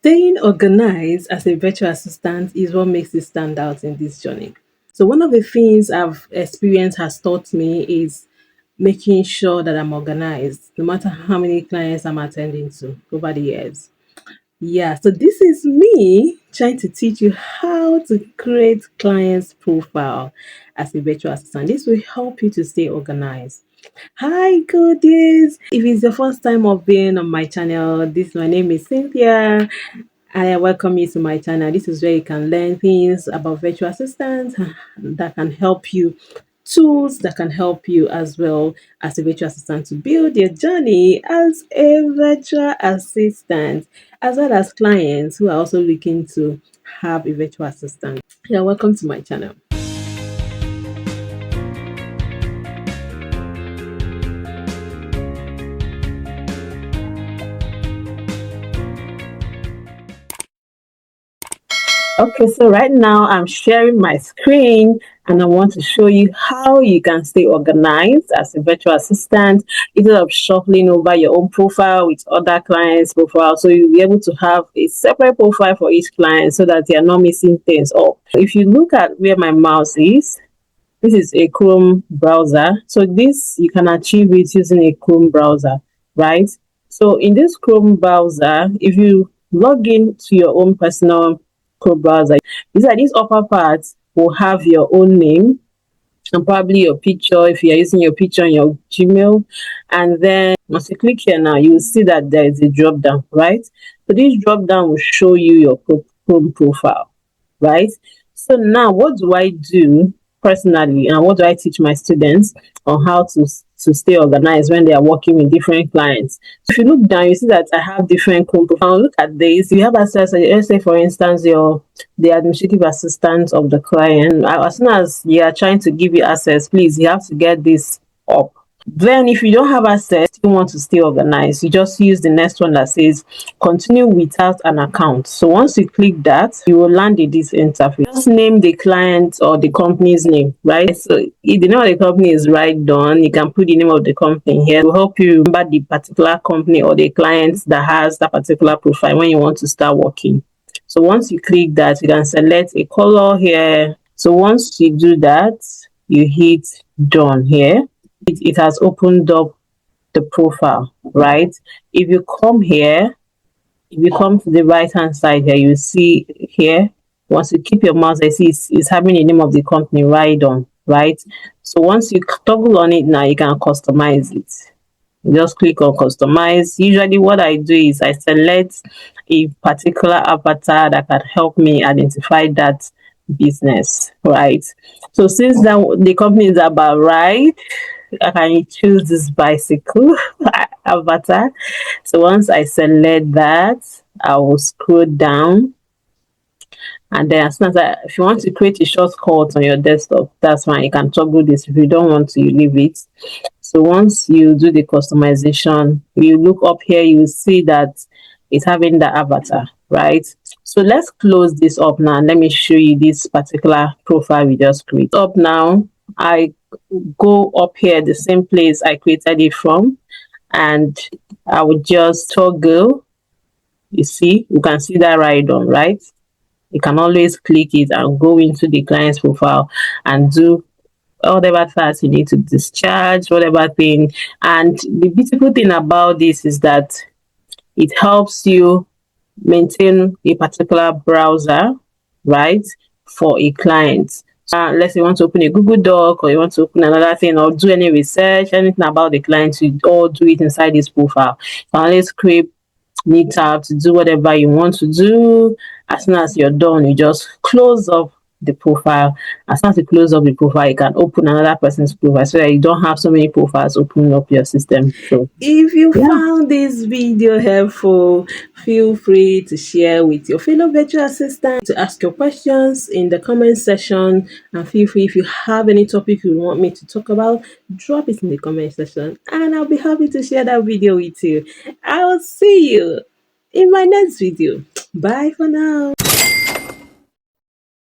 Staying organized as a virtual assistant is what makes it stand out in this journey. So, one of the things I've experienced has taught me is making sure that I'm organized, no matter how many clients I'm attending to over the years. Yeah, so this is me trying to teach you how to create clients' profile as a virtual assistant. This will help you to stay organized. Hi, goodies! If it's your first time of being on my channel, my name is Cynthia. I welcome you to my channel. This is where you can learn things about virtual assistants that can help you, tools that can help you as well as a virtual assistant to build your journey as a virtual assistant, as well as clients who are also looking to have a virtual assistant. Yeah, welcome to my channel. Okay, so right now I'm sharing my screen and I want to show you how you can stay organized as a virtual assistant instead of shuffling over your own profile with other clients' profile. So you'll be able to have a separate profile for each client so that you're not missing things up. If you look at where my mouse is, this is a Chrome browser. So this you can achieve it using a Chrome browser, right? So in this Chrome browser, if you log in to your own personal Chrome browser, this upper part will have your own name and probably your picture if you're using your picture on your Gmail. And then once you click here now, you will see that there is a drop down, right? So this drop down will show you your Chrome profile, right? So now what do I do personally and what do I teach my students on how to stay organized when they are working with different clients? So if you look down, you see that I have different Chrome profiles. Look at this. You have access, let's say for instance, you're the administrative assistant of the client. As soon as you are trying to give you access, please, you have to get this up. Then if you don't have access, you want to stay organized, you just use the next one that says continue without an account. So once you click that, you will land in this interface. Just name the client or the company's name, right? So if the name of the company is right done, you can put the name of the company here. It will help you remember the particular company or the client that has that particular profile when you want to start working. So once you click that, you can select a color here. So once you do that, you hit done here. It has opened up the profile, right? If you come here, if you come to the right hand side here, you see here, once you keep your mouse, I see it's having the name of the company right on, right? So once you toggle on it now, you can customize it. You just click on customize. Usually what I do is I select a particular avatar that can help me identify that business, right? So since that the company is about right, I can choose this bicycle avatar. So once I select that, I will scroll down, and then as soon as if you want to create a shortcut on your desktop, that's fine. You can toggle this. If you don't want to, you leave it. So once you do the customization, you look up here, you will see that it's having the avatar, right? So let's close this up now. Let me show you this particular profile we just created. Up now, I go up here, the same place I created it from, and I would just toggle. You see, you can see that right on, right? You can always click it and go into the client's profile and do whatever tasks you need to discharge, whatever thing. And the beautiful thing about this is that it helps you maintain a particular browser, right, for a client. Let's say you want to open a Google Doc or you want to open another thing or do any research, anything about the client, you all do it inside this profile. You can always create new tab to do whatever you want to do. As soon as you're done, you just close up the profile. As soon as you close up the profile, you can open another person's profile so that you don't have so many profiles opening up your system. So if you found this video helpful, feel free to share with your fellow virtual assistant, to ask your questions in the comment section, and feel free, if you have any topic you want me to talk about, drop it in the comment section and I'll be happy to share that video with you. I will see you in my next video. Bye for now.